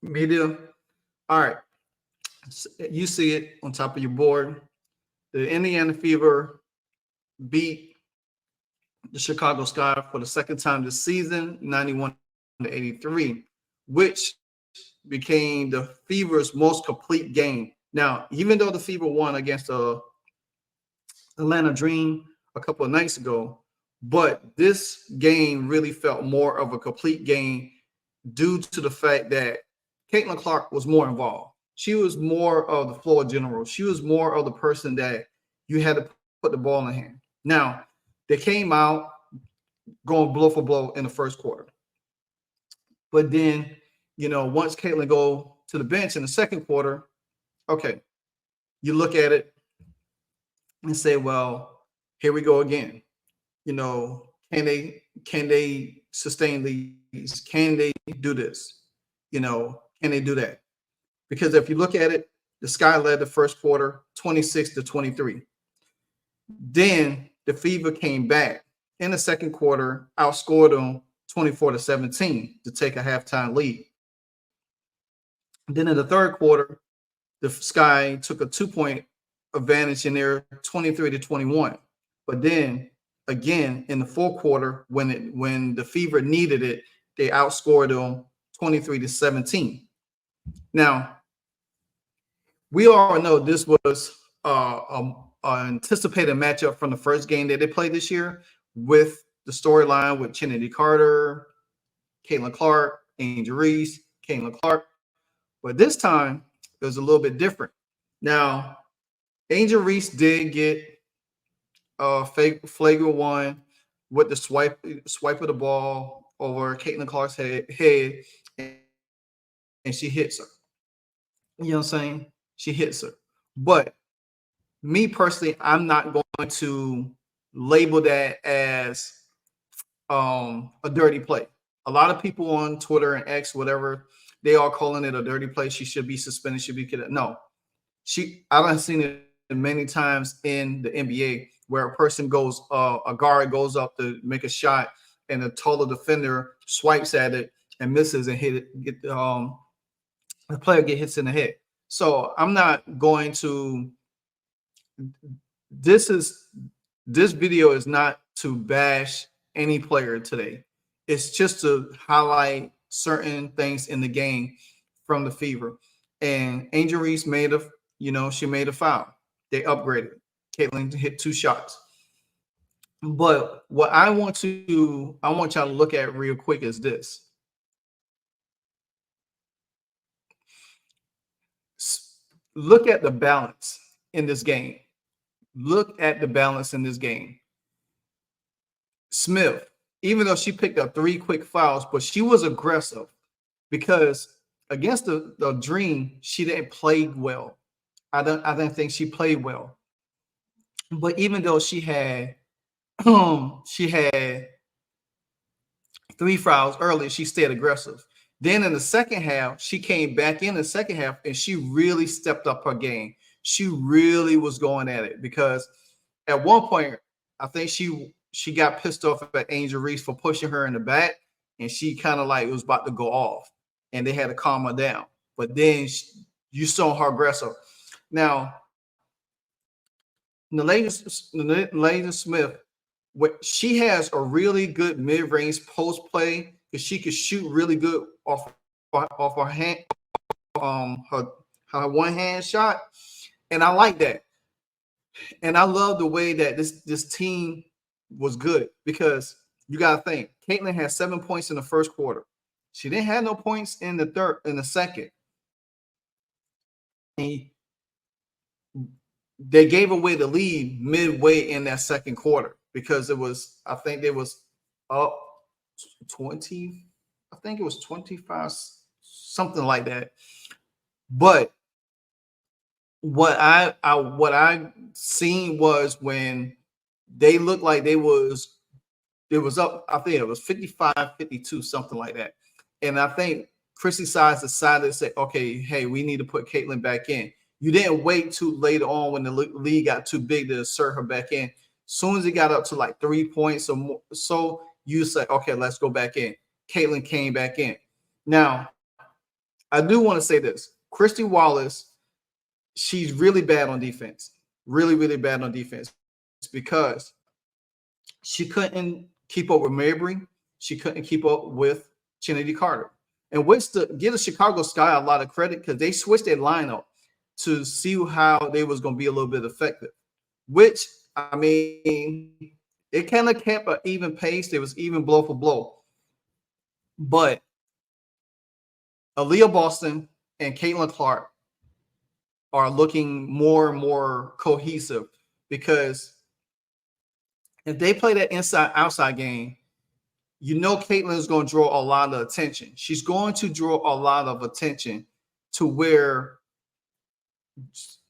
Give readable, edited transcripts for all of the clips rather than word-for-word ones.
Media. All right. You see it on top of your board. The Indiana Fever beat the Chicago Sky for the second time this season, 91-83, which became the Fever's most complete game. Now, even though the Fever won against the Atlanta Dream a couple of nights ago, but this game really felt more of a complete game due to the fact that Caitlin Clark was more involved. She was more of the floor general. She was more of the person that you had to put the ball in the hand. Now, they came out going blow for blow in the first quarter. But then, once Caitlin go to the bench in the second quarter, okay, you look at it and say, well, here we go again. Can they sustain these? Can they do this? Can they do that? Because if you look at it, the Sky led the first quarter 26-23. Then the Fever came back in the second quarter, outscored them 24-17 to take a halftime lead. Then in the third quarter, the Sky took a 2-point advantage in there, 23-21. But then again in the fourth quarter, when the Fever needed it, they outscored them 23-17. Now, we all know this was an anticipated matchup from the first game that they played this year, with the storyline with Kennedy Carter, Caitlin Clark, Angel Reese, Caitlin Clark. But this time, it was a little bit different. Now, Angel Reese did get a flagrant one with the swipe of the ball over Caitlin Clark's head, and she hits her. You know what I'm saying? She hits her. But me personally, I'm not going to label that as a dirty play. A lot of people on Twitter and X, whatever, they are calling it a dirty play. She should be suspended. Should be kicked. No, I've seen it many times in the NBA where a person goes, a guard goes up to make a shot, and the taller defender swipes at it and misses and the player hits in the head. So I'm not going to. This video is not to bash any player today. It's just to highlight certain things in the game from the Fever. And Angel Reese she made a foul. They upgraded. Caitlin hit 2 shots. But what I want y'all to look at real quick is this. Look at the balance in this game. Look at the balance in this game. Smith, even though she picked up 3 quick fouls, but she was aggressive because against the Dream, she didn't play well. I didn't think she played well. But even though she had 3 fouls early, she stayed aggressive. Then in the second half, she came back in the second half and she really stepped up her game. She really was going at it because at one point, I think she got pissed off at Angel Reese for pushing her in the back, and she kind of like was about to go off, and they had to calm her down. But then you saw her aggressive. Now, Nalena Smith, she has a really good mid-range post play because she could shoot really good off her hand, her one-hand shot, and I like that. And I love the way that this team was good because you got to think Caitlin had 7 points in the first quarter. She didn't have no points in the second. And they gave away the lead midway in that second quarter because I think it was up 20. I think it was 25, something like that. But what I seen was when they looked like it was up, I think it was 55-52, something like that. And I think Chrissy Sides decided to say, okay, hey, we need to put Caitlin back in. You didn't wait too later on when the league got too big to insert her back in. As soon as it got up to like 3 points or more, so you say, okay, let's go back in. Caitlin came back in. Now, I do want to say this. Christy Wallace, she's really bad on defense. Really, really bad on defense because she couldn't keep up with Mabry. She couldn't keep up with Trinity Carter. And which to give the Chicago Sky a lot of credit because they switched their lineup to see how they was going to be a little bit effective. Which, I mean, it kind of kept an even pace. It was even blow for blow. But Aliyah Boston and Caitlin Clark are looking more and more cohesive because if they play that inside-outside game, you know Caitlin is going to draw a lot of attention. She's going to draw a lot of attention to where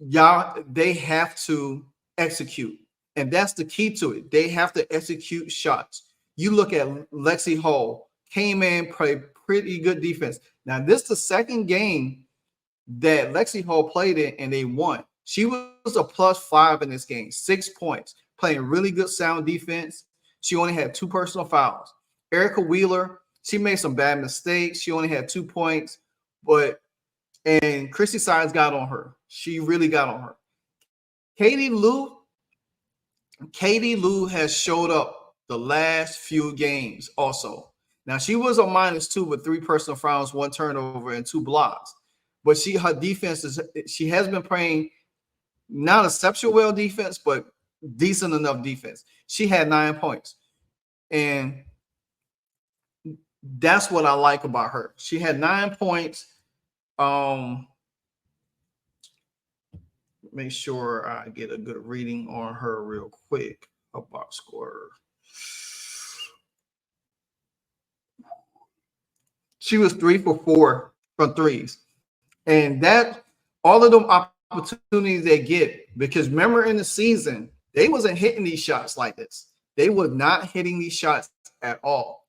they have to execute. And that's the key to it. They have to execute shots. You look at Lexi Hall, came in, played pretty good defense. Now, this is the second game that Lexi Hall played in and they won. She was a +5 in this game, 6 points, playing really good sound defense. She only had 2 personal fouls. Erica Wheeler, she made some bad mistakes. She only had 2 points, and Christy Sides got on her. She really got on her. Katie Lou has showed up the last few games also. Now, she was a -2 with 3 personal fouls, 1 turnover, and 2 blocks. But her defense she has been playing not exceptional well defense, but decent enough defense. She had 9 points. And that's what I like about her. She had 9 points. Make sure I get a good reading on her real quick. A box score. She was 3 for 4 from threes. And that all of them opportunities they get, because remember in the season, they wasn't hitting these shots like this. They were not hitting these shots at all.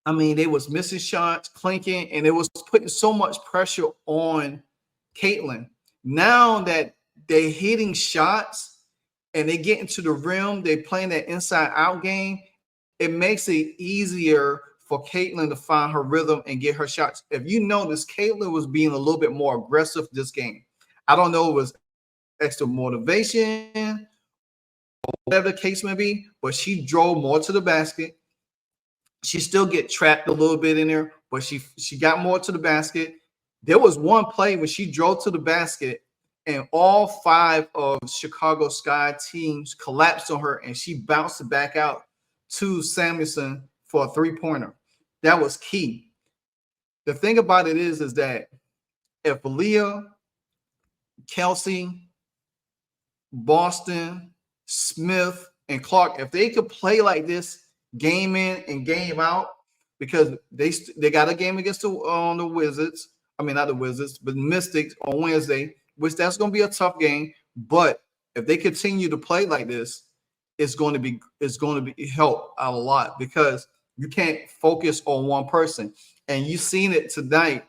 I mean, they was missing shots, clinking, and it was putting so much pressure on Caitlin. Now that they're hitting shots and they get into the rim, they playing that inside-out game, it makes it easier for Caitlin to find her rhythm and get her shots. If you notice, Caitlin was being a little bit more aggressive this game. I don't know if it was extra motivation or whatever the case may be, but she drove more to the basket. She still get trapped a little bit in there, but she got more to the basket. There was one play when she drove to the basket and all 5 of Chicago Sky teams collapsed on her and she bounced it back out to Samuelson for a 3-pointer. That was key. The thing about it is that if Aliyah, Kelsey, Boston, Smith, and Clark, if they could play like this game in and game out, because they got a game against the Wizards. I mean, not the Wizards, but Mystics on Wednesday, which that's going to be a tough game. But if they continue to play like this, it's going to be help out a lot because you can't focus on one person. And you've seen it tonight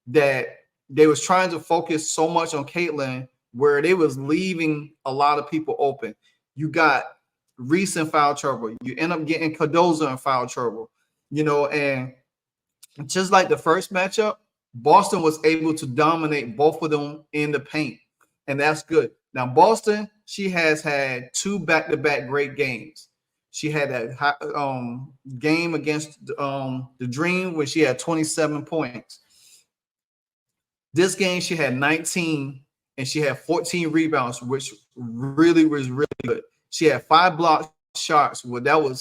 that they was trying to focus so much on Caitlin where they was leaving a lot of people open. You got Reese in foul trouble. You end up getting Cardozo in foul trouble. And just like the first matchup, Boston was able to dominate both of them in the paint. And that's good. Now, Boston, she has had 2 back-to-back great games. She had that game against the Dream where she had 27 points. This game, she had 19, and she had 14 rebounds, which really was really good. She had 5 block shots. Well,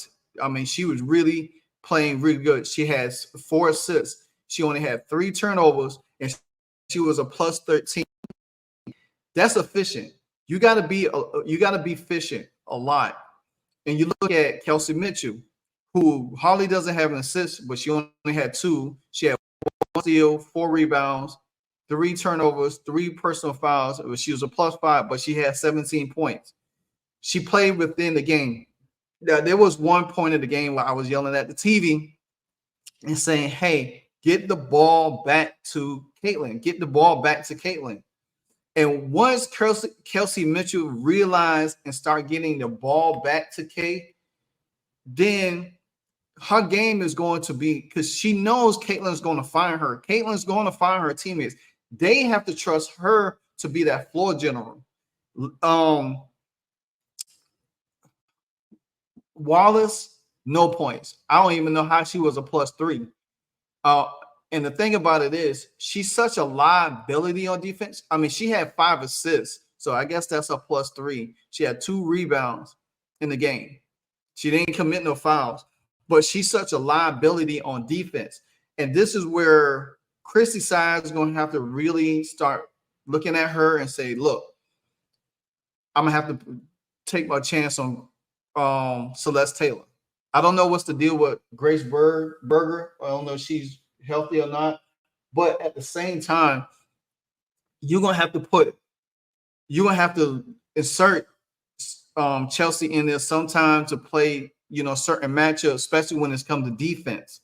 she was really playing really good. She has 4 assists. She only had 3 turnovers, and she was a +13. That's efficient. You got to be efficient a lot. And you look at Kelsey Mitchell, who hardly doesn't have an assist, but she only had 2. She had 1 steal, 4 rebounds, 3 turnovers, 3 personal fouls. She was a +5, but she had 17 points. She played within the game. Now, there was one point in the game where I was yelling at the TV and saying, hey, get the ball back to Caitlin. Get the ball back to Caitlin. And once Kelsey Mitchell realized and started getting the ball back to Kay, then her game is going to be, because she knows Caitlin's going to find her. Caitlin's going to find her teammates. They have to trust her to be that floor general. Wallace, no points. I don't even know how she was a +3. And the thing about it is, she's such a liability on defense. I mean, she had 5 assists, so I guess that's a +3. She had 2 rebounds in the game. She didn't commit no fouls, but she's such a liability on defense. And this is where Christy Sides is going to have to really start looking at her and say, look, I'm going to have to take my chance on Celeste Taylor. I don't know what's the deal with Grace Berger. I don't know if she's healthy or not. But at the same time, you're going to have to insert Chelsea in there sometime to play, certain matchups, especially when it's come to defense.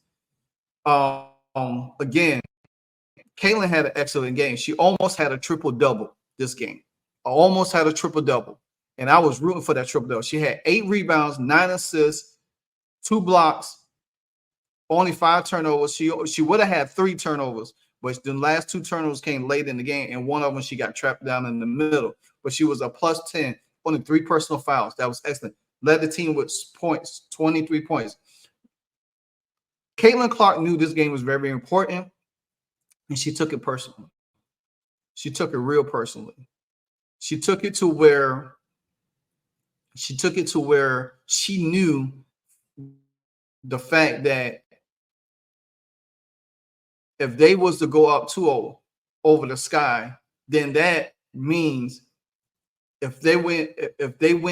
Again, Caitlin had an excellent game. She almost had a triple-double this game. Almost had a triple-double. And I was rooting for that triple-double. She had 8 rebounds, 9 assists, 2 blocks, only 5 turnovers. She would have had 3 turnovers, but the last 2 turnovers came late in the game, and one of them she got trapped down in the middle. But she was a +10, only 3 personal fouls. That was excellent. Led the team with points, 23 points. Caitlin Clark knew this game was very, very important, and she took it personally. She took it real personally. She took it to where she knew the fact that if they was to go up 2-0 over the Sky, then that means if they win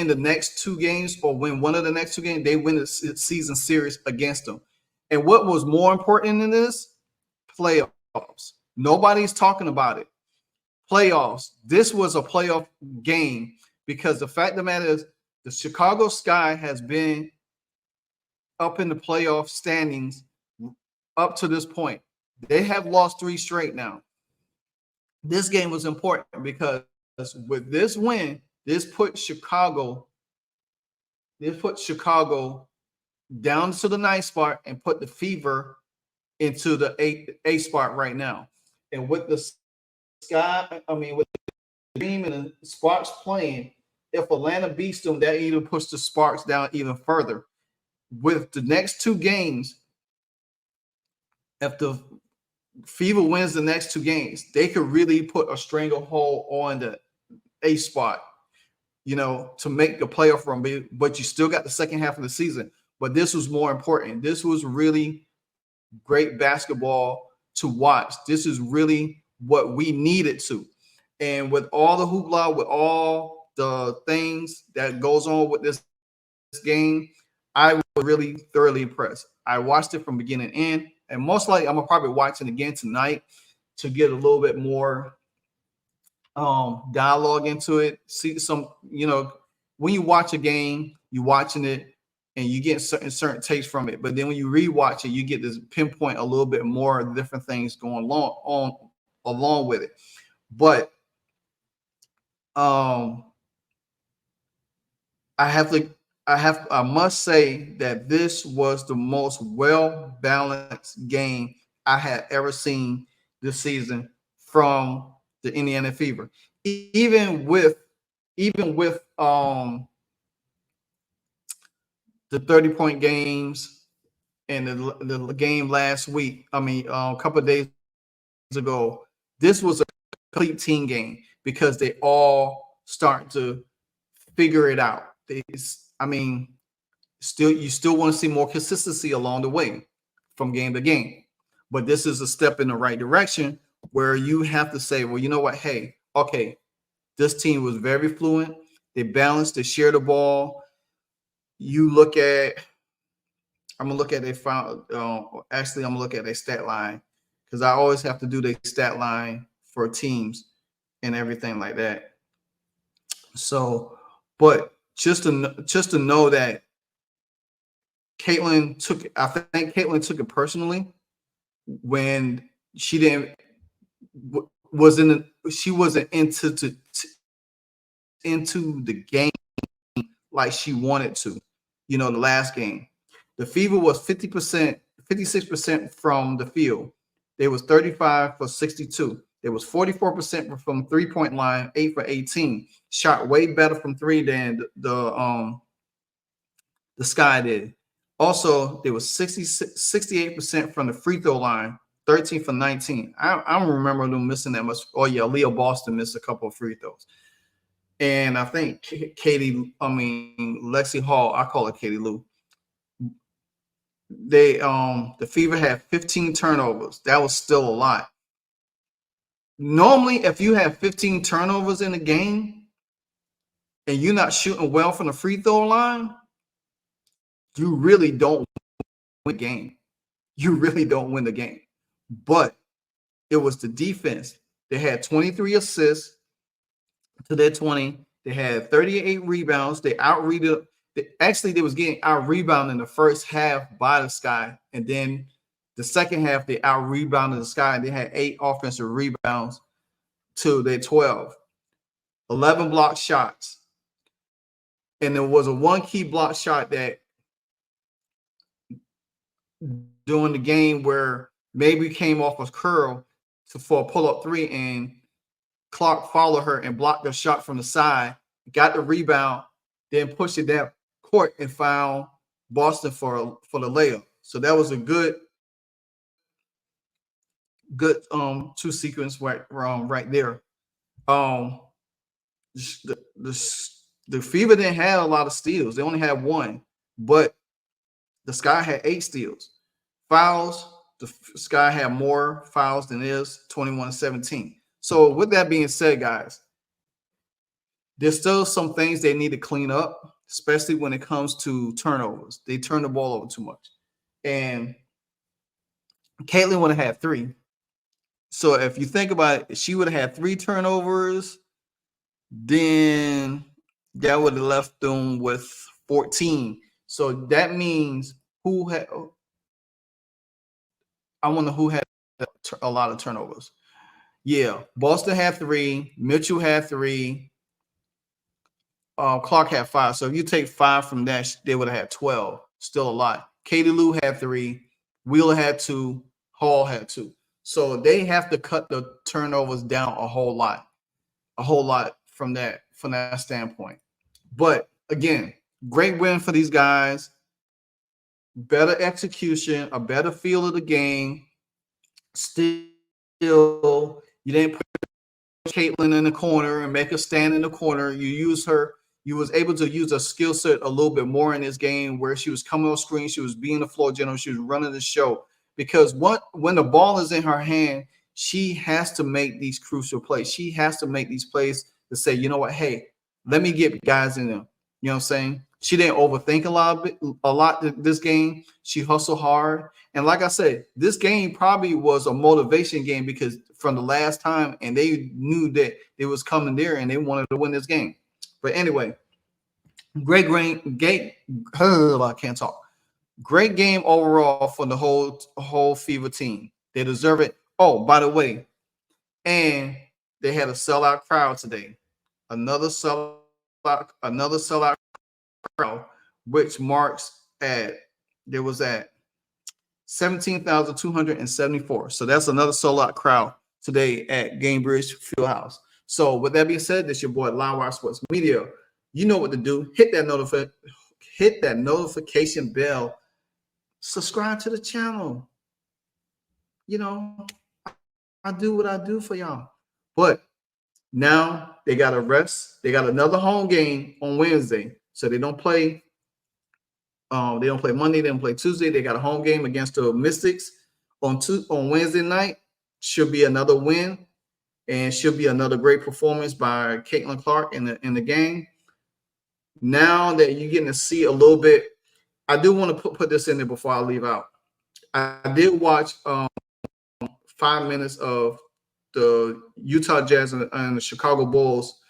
the next 2 games or win one of the next 2 games, they win the season series against them. And what was more important than this? Playoffs. Nobody's talking about it. Playoffs. This was a playoff game because the fact of the matter is the Chicago Sky has been up in the playoff standings up to this point. They have lost 3 straight now. This game was important because with this win, this put Chicago down to the 9th spot and put the Fever into the 8th spot right now. And with the Sky, with the Dream and the Sparks playing, if Atlanta beats them, that even push the Sparks down even further. With the next 2 games, if the Fever wins the next 2 games, they could really put a stranglehold on the 8th spot, to make the playoff run. But you still got the second half of the season. But this was more important. This was really great basketball to watch. This is really what we needed to. And with all the hoopla, with all the things that goes on with this game, I was really thoroughly impressed. I watched it from beginning to end, and most likely I'm gonna probably watch it again tonight to get a little bit more dialogue into it. See some, when you watch a game, you're watching it and you get certain takes from it. But then when you rewatch it, you get this pinpoint a little bit more different things going along with it. But I must say that this was the most well-balanced game I had ever seen this season from the Indiana Fever. Even with the 30-point games and the game last week, a couple of days ago, this was a complete team game because they all start to figure it out. You still want to see more consistency along the way from game to game. But this is a step in the right direction where you have to say, well, you know what? Hey, okay, this team was very fluent. They balanced, they shared the ball. I'm going to look at a stat line because I always have to do the stat line for teams and everything like that. So, but just to know that Caitlin took it personally when she wasn't into the game like she wanted to, the last game. The Fever was 50%, 56% from the field. They was 35 for 62. There was 44% from 3-point line, 8 for 18. Shot way better from three than the Sky did. Also, there was 68% from the free throw line, 13 for 19. I don't remember them missing that much. Oh yeah, Aliyah Boston missed a couple of free throws. And I think Lexi Hall, I call her Katie Lou. The Fever had 15 turnovers. That was still a lot. Normally, if you have 15 turnovers in a game and you're not shooting well from the free throw line, you really don't win the game. You really don't win the game. But it was the defense. They had 23 assists to their 20. They had 38 rebounds. They out-rebounded. Actually, they was getting out-rebounded in the first half by the Sky. And then the second half, they out-rebounded the Sky. And they had 8 offensive rebounds to their 12. 11 block shots. And there was a one key block shot that during the game where maybe came off a curl for a pull-up three, and Clark followed her and blocked the shot from the side, got the rebound, then pushed it down court and found Boston for the layup. So that was a good two sequence right there. The Fever didn't have a lot of steals. They only had one, but the Sky had 8 steals. Fouls, the Sky had more fouls than is 21-17. So with that being said, guys, there's still some things they need to clean up, especially when it comes to turnovers. They turn the ball over too much. And Caitlin would have had 3. So if you think about it, she would have had 3 turnovers, then that would have left them with 14. So that means I wonder who had a lot of turnovers. Yeah, Boston had 3, Mitchell had 3, Clark had 5. So if you take 5 from that, they would have had 12. Still a lot. Katie Lou had 3, Wheeler had 2, Hall had 2. So they have to cut the turnovers down a whole lot from that standpoint. But again, great win for these guys. Better execution, a better feel of the game. Still, you didn't put Caitlin in the corner and make her stand in the corner. You use her. You was able to use her skill set a little bit more in this game, where she was coming off screen, she was being the floor general, she was running the show. Because when the ball is in her hand, she has to make these crucial plays. She has to make these plays to say, you know what, hey, let me get guys in them. You know what I'm saying? She didn't overthink a lot this game. She hustled hard. And like I said, this game probably was a motivation game because from the last time, and they knew that it was coming there and they wanted to win this game. But anyway, great game. I can't talk. Great game overall for the whole Fever team. They deserve it. Oh, by the way, and they had a sellout crowd today. Another sellout crowd, which marks at 17,274. So that's another sellout crowd today at Cambage Fieldhouse. So with that being said, this your boy LiveWire Sports Media. You know what to do. Hit that notification bell. Subscribe to the channel. You know, I do what I do for y'all. But now they got to rest. They got another home game on Wednesday. So they don't play. They don't play Monday. They don't play Tuesday. They got a home game against the Mystics on Wednesday night. Should be another win, and should be another great performance by Caitlin Clark in the game. Now that you're getting to see a little bit, I do want to put this in there before I leave out. I did watch 5 minutes of the Utah Jazz and the Chicago Bulls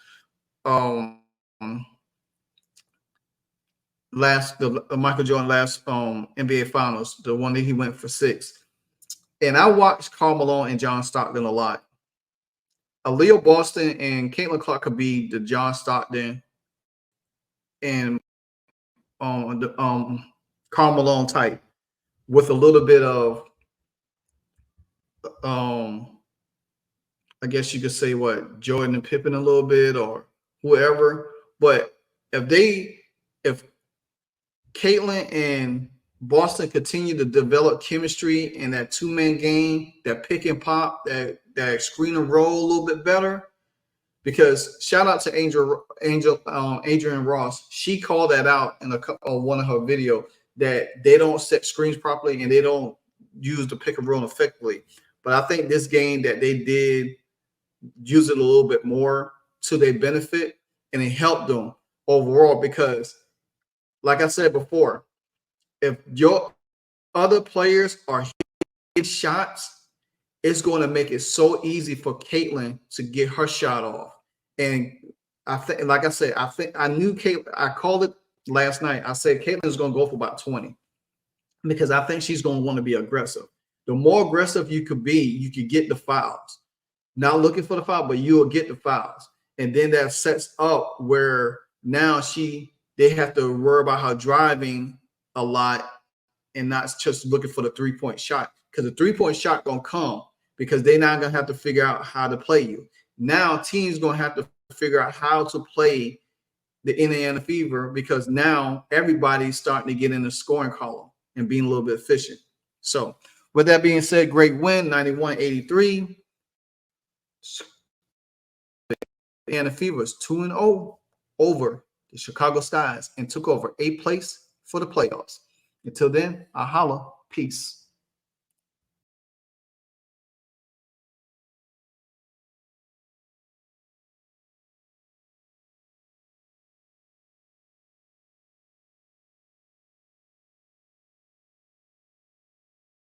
the Michael Jordan last NBA Finals, the one that he went for 6. And I watched Karl Malone and John Stockton a lot. Aliyah Boston and Caitlin Clark could be the John Stockton and Karl Malone type with a little bit of I guess you could say what, Jordan and Pippen a little bit or whoever. But if Caitlin and Boston continue to develop chemistry in that two-man game, that pick and pop, that screen and roll a little bit better, because shout out to Adrian Ross. She called that out in one of her video that they don't set screens properly and they don't use the pick and roll effectively. But I think this game that they did use it a little bit more to their benefit, and it helped them overall because, like I said before, if your other players are hitting shots, it's going to make it so easy for Caitlin to get her shot off. And I think, like I said, I knew Caitlin. I called it last night. I said Caitlin is going to go for about 20 because I think she's going to want to be aggressive. The more aggressive you could be, you could get the fouls. Not looking for the foul, but you will get the fouls. And then that sets up where now they have to worry about her driving a lot and not just looking for the three-point shot, because the three-point shot going to come because they're not going to have to figure out how to play you. Now teams going to have to figure out how to play the Indiana Fever because now everybody's starting to get in the scoring column and being a little bit efficient. So with that being said, great win, 91-83. And the Fever is 2-0 over the Chicago Skies and took over 8th place for the playoffs. Until then, I'll holla. Peace.